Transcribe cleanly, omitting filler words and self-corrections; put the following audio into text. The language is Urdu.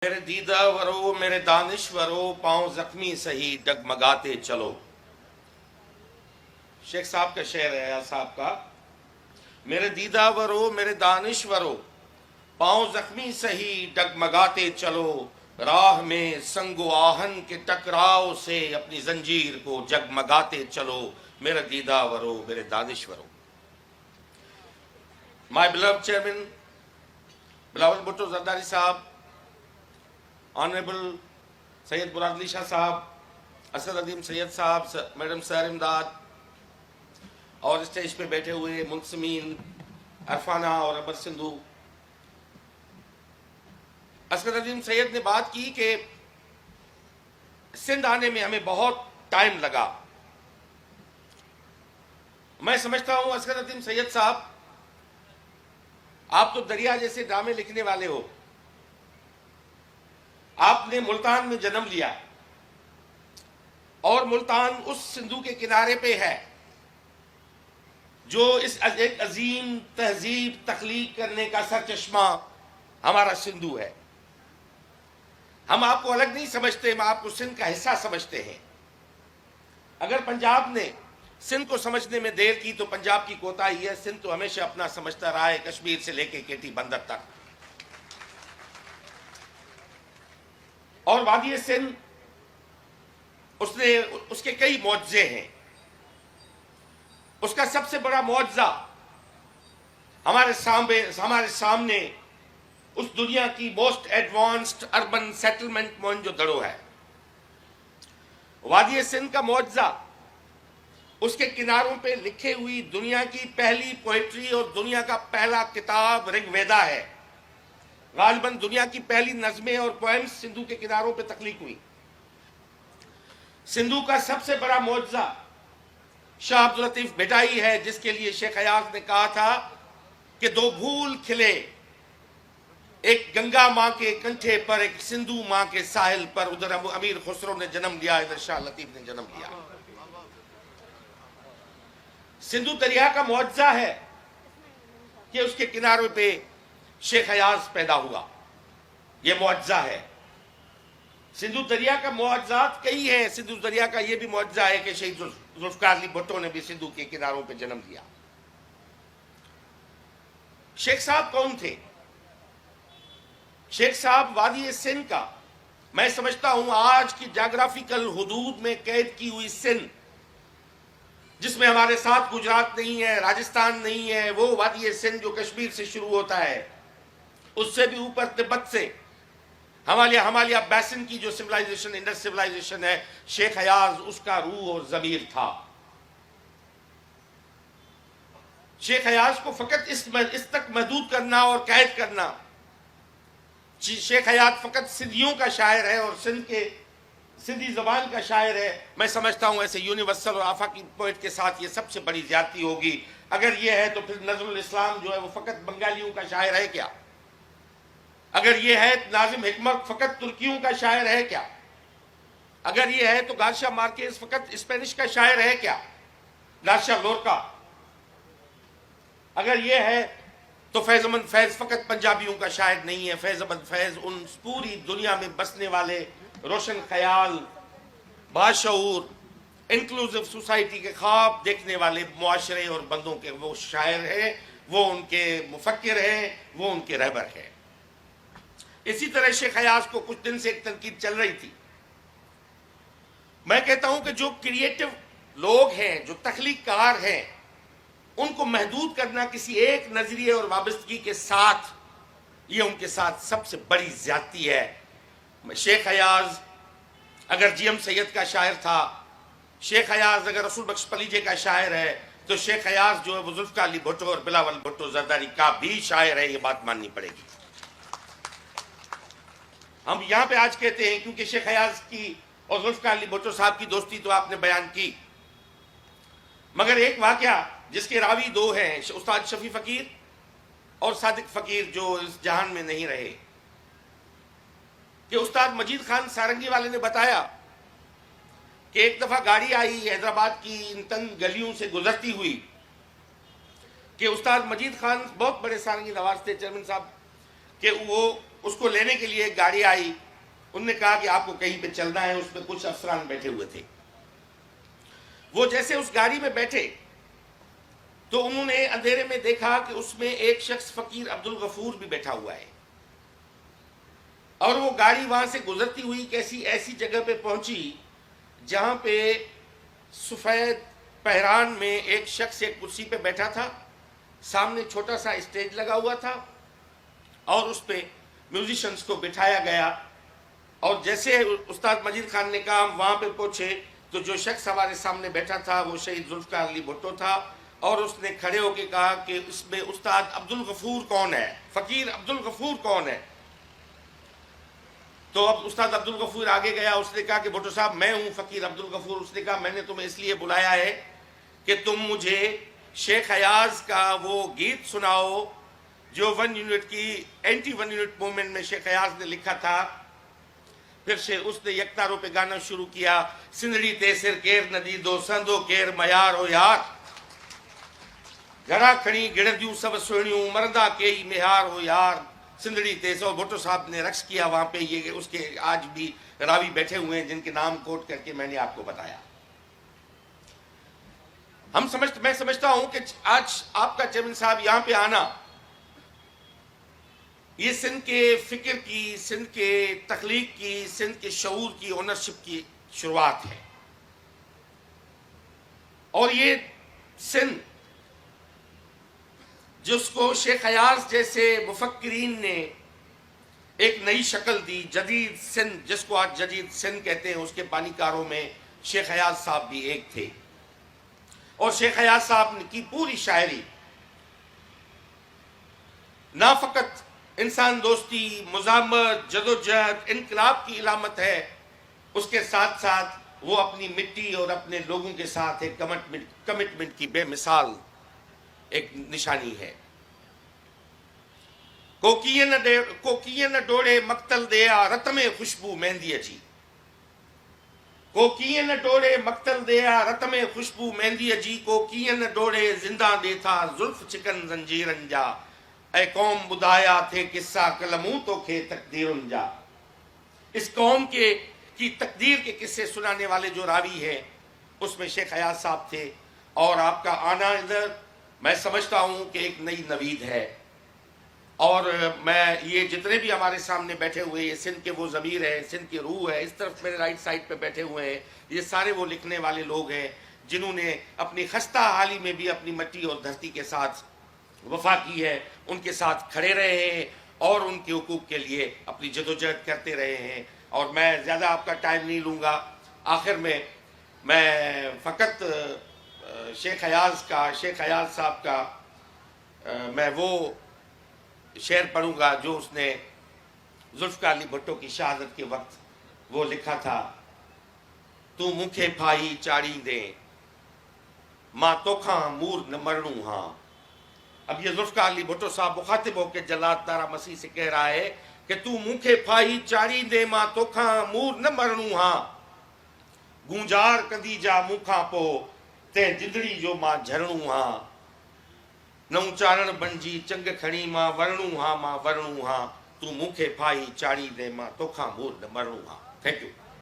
میرے دیدہ ورو میرے دانشورو پاؤں زخمی سہی ڈگمگاتے چلو. شیخ صاحب کا شعر ہے صاحب کا. میرے دیدہ ورو میرے دانشورو پاؤں زخمی سہی ڈگمگاتے چلو. راہ میں سنگ و آہن کے ٹکراؤ سے اپنی زنجیر کو جگمگاتے چلو. میرے دیدہ ورو میرے دانشورو. My beloved chairman, Bilawal Bhutto Zardari صاحب, آنریبل سید مراد علی شاہ صاحب, اسد عظیم سید صاحب, میڈم سر امداد, اور اسٹیج پہ بیٹھے ہوئے منصمین عرفانہ اور ابر سندھو. اسد عظیم سید نے بات کی کہ سندھ آنے میں ہمیں بہت ٹائم لگا. میں سمجھتا ہوں اسد عظیم سید صاحب, آپ تو دریا جیسے ڈرامے لکھنے والے ہو. آپ نے ملتان میں جنم لیا اور ملتان اس سندھو کے کنارے پہ ہے جو اس ایک عظیم تہذیب تخلیق کرنے کا سرچشمہ ہمارا سندھو ہے. ہم آپ کو الگ نہیں سمجھتے, ہم آپ کو سندھ کا حصہ سمجھتے ہیں. اگر پنجاب نے سندھ کو سمجھنے میں دیر کی تو پنجاب کی کوتاہی ہے. سندھ تو ہمیشہ اپنا سمجھتا رہا ہے, کشمیر سے لے کے کیٹی بندر تک. اور وادی سندھ اس کے کئی معجزے ہیں. اس کا سب سے بڑا معجزہ ہمارے سامنے اس دنیا کی موسٹ ایڈوانسڈ اربن سیٹلمنٹ موہنجو-دڑو ہے. وادی سندھ کا معجزہ اس کے کناروں پہ لکھی ہوئی دنیا کی پہلی پوئٹری اور دنیا کا پہلا کتاب رگ ویدا ہے. غالباً دنیا کی پہلی نظمیں اور پوئمز سندھو کے کناروں پہ تخلیق ہوئی. سندھو کا سب سے بڑا معجزہ شاہ عبداللطیف بھٹائی ہے, جس کے لیے شیخ ایاز نے کہا تھا کہ دو پھول کھلے, ایک گنگا ماں کے کنٹھے پر, ایک سندھو ماں کے ساحل پر. ادھر امیر خسرو نے جنم لیا, ادھر شاہ لطیف نے جنم لیا. سندھو دریا کا معجزہ ہے کہ اس کے کنارے پہ شیخ ایاز پیدا ہوا. یہ معجزہ ہے. سندھو دریا کا معجزات کئی ہیں. سندھو دریا کا یہ بھی معجزہ ہے کہ شہید ذوالفقار علی بھٹو نے بھی سندھو کے کناروں پہ جنم لیا. شیخ صاحب کون تھے؟ شیخ صاحب وادی سندھ کا, میں سمجھتا ہوں آج کی جغرافیکل حدود میں قید کی ہوئی سندھ, جس میں ہمارے ساتھ گجرات نہیں ہے, راجستھان نہیں ہے, وہ وادی سندھ جو کشمیر سے شروع ہوتا ہے, اس سے بھی اوپر تبت سے ہمالیہ بیسن کی جو سویلائزیشن, انڈس سویلائزیشن ہے, شیخ ایاز اس کا روح اور ضمیر تھا. شیخ ایاز کو فقط اس تک محدود کرنا اور قید کرنا, شیخ ایاز فقط سندھیوں کا شاعر ہے اور سندھی زبان کا شاعر ہے, میں سمجھتا ہوں ایسے یونیورسل اور آفاقی پوئٹ کے ساتھ یہ سب سے بڑی زیادتی ہوگی. اگر یہ ہے تو پھر نظم الاسلام جو ہے وہ فقط بنگالیوں کا شاعر ہے کیا؟ اگر یہ ہے ناظم حکمت فقط ترکیوں کا شاعر ہے کیا؟ اگر یہ ہے تو گارشیا مارکیز فقط اسپینش کا شاعر ہے کیا؟ گارشیا لورکا. اگر یہ ہے تو فیض احمد فیض فقط پنجابیوں کا شاعر نہیں ہے. فیض احمد فیض ان پوری دنیا میں بسنے والے روشن خیال, باشعور, انکلوزیو سوسائٹی کے خواب دیکھنے والے معاشرے اور بندوں کے وہ شاعر ہیں, وہ ان کے مفکر ہیں, وہ ان کے رہبر ہیں. اسی طرح شیخ ایاز کو کچھ دن سے ایک تنقید چل رہی تھی. میں کہتا ہوں کہ جو کریٹو لوگ ہیں, جو تخلیق کار ہیں, ان کو محدود کرنا کسی ایک نظریے اور وابستگی کے ساتھ, یہ ان کے ساتھ سب سے بڑی زیادتی ہے. شیخ ایاز اگر جی ایم سید کا شاعر تھا, شیخ ایاز اگر رسول بخش پلیجے کا شاعر ہے, تو شیخ ایاز جو ہے وہ ذوالفقار علی بھٹو اور بلاول بھٹو زرداری کا بھی شاعر ہے. یہ بات ماننی پڑے گی. ہم یہاں پہ آج کہتے ہیں کیونکہ شیخ ایاز کی اور ذوالفقار علی بھٹو صاحب کی دوستی تو آپ نے بیان کی, مگر ایک واقعہ جس کے راوی دو ہیں, استاد شفیع فقیر اور صادق فقیر, جو اس جہان میں نہیں رہے, کہ استاد مجید خان سارنگی والے نے بتایا کہ ایک دفعہ گاڑی آئی حیدرآباد کی ان تنگ گلیوں سے گزرتی ہوئی, کہ استاد مجید خان بہت بڑے سارنگی نواز تھے چیئرمین صاحب, کہ وہ اس کو لینے کے لیے ایک گاڑی آئی، انہوں نے کہا کہ آپ کو کہیں پہ چلنا ہے، اس میں کچھ افسران بیٹھے ہوئے تھے. وہ جیسے اس گاڑی میں بیٹھے تو انہوں نے اندھیرے میں دیکھا کہ اس میں ایک شخص فقیر عبدالغفور بھی بیٹھا ہوا ہے، اور وہ گاڑی وہاں سے گزرتی ہوئی کیسی ایسی جگہ پہ پہنچی جہاں پہ سفید پہران میں ایک شخص ایک کرسی پہ بیٹھا تھا، سامنے چھوٹا سا اسٹیج لگا ہوا تھا اور اس پہ میوزیشنز کو بٹھایا گیا. اور جیسے استاد مجید خان نے کہا ہم وہاں پہ پہنچے تو جو شخص ہمارے سامنے بیٹھا تھا وہ شہید ذوالفقار علی بھٹو تھا، اور اس نے کھڑے ہو کے کہا کہ اس میں استاد عبدالغفور کون ہے، فقیر عبدالغفور کون ہے. تو اب استاد عبدالغفور آگے گیا، اس نے کہا کہ بھٹو صاحب میں ہوں فقیر عبدالغفور. اس نے کہا میں نے تمہیں اس لیے بلایا ہے کہ تم مجھے شیخ ایاز کا وہ گیت سناؤ جو 1 یونٹ کی اینٹی 1 یونٹ موومنٹ میں شیخ ایاز نے لکھا تھا. پھر سے اس نے یکتاروں پہ گانا شروع کیا، سندڑی تیسر کیر ندی دو سندو کیر میار ہو یار، گھڑا کھڑی گڑدیوں سب سوڑیوں مردا کئی مہار ہو یار، سندڑی تیسر. بھٹو صاحب نے رقص کیا وہاں پہ. یہ اس کے آج بھی راوی بیٹھے ہوئے ہیں جن کے نام کوٹ کر کے میں نے آپ کو بتایا. میں سمجھتا ہوں کہ آج آپ کا چیئرمین صاحب یہاں پہ آنا یہ سندھ کے فکر کی، سندھ کے تخلیق کی، سندھ کے شعور کی، اونرشپ کی شروعات ہے. اور یہ سندھ جس کو شیخ ایاز جیسے مفکرین نے ایک نئی شکل دی، جدید سندھ جس کو آج جدید سندھ کہتے ہیں، اس کے بانی کاروں میں شیخ ایاز صاحب بھی ایک تھے. اور شیخ ایاز صاحب کی پوری شاعری نہ فقط انسان دوستی، مزاحمت، جدوجہد، انقلاب کی علامت ہے، اس کے ساتھ ساتھ وہ اپنی مٹی اور اپنے لوگوں کے ساتھ ایک کمٹمنٹ کی بے مثال ایک نشانی ہے. کوکیے نہ ڈوڑے مقتل دیا رت میں خوشبو مہندی اچی، کوکیے نہ ڈوڑے مقتل دیا رت میں خوشبو مہندی اچی، کوکیے نہ ڈوڑے زندہ دے تھا زلف چکن زنجیرن جا، اے قوم بدایا تھے قصہ قلموں تو کھے تقدیرن جا. اس قوم کی تقدیر کے قصے سنانے والے جو راوی ہیں اس میں شیخ ایاز صاحب تھے. اور آپ کا آنا ادھر میں سمجھتا ہوں کہ ایک نئی نوید ہے. اور میں یہ جتنے بھی ہمارے سامنے بیٹھے ہوئے یہ سندھ کے وہ ضمیر ہیں، سندھ کی روح ہے. اس طرف میرے رائٹ سائڈ پہ بیٹھے ہوئے ہیں، یہ سارے وہ لکھنے والے لوگ ہیں جنہوں نے اپنی خستہ حالی میں بھی اپنی مٹی اور دھرتی کے ساتھ وفا کی ہے، ان کے ساتھ کھڑے رہے ہیں اور ان کے حقوق کے لیے اپنی جدوجہد کرتے رہے ہیں. اور میں زیادہ آپ کا ٹائم نہیں لوں گا. آخر میں فقط شیخ ایاز صاحب کا میں وہ شعر پڑھوں گا جو اس نے ذوالفقار علی بھٹو کی شہادت کے وقت وہ لکھا تھا. تو مکھے پھائی چاڑی دے ماں توکھاں مور نہ مرنوں ہاں. اب یہ ذوالفقار علی بھٹو صاحب مخاطب ہو کے جلاد تارا مسیح سے کہہ رہا ہے کہ تو مکھے پھائی چاڑی دے ماں توکھاں مور نہ مرنوں ہاں، گونجار کدی جا مکھاں پو تے جدڑی جو ماں جھرنوں ہاں، نو چارن بنجی چنگ کھڑی ماں ورنوں ہاں، ماں ورنوں ہاں، تو مکھے پھائی چاڑی دے ماں توکھاں مور نہ مرنوں ہاں. Thank you.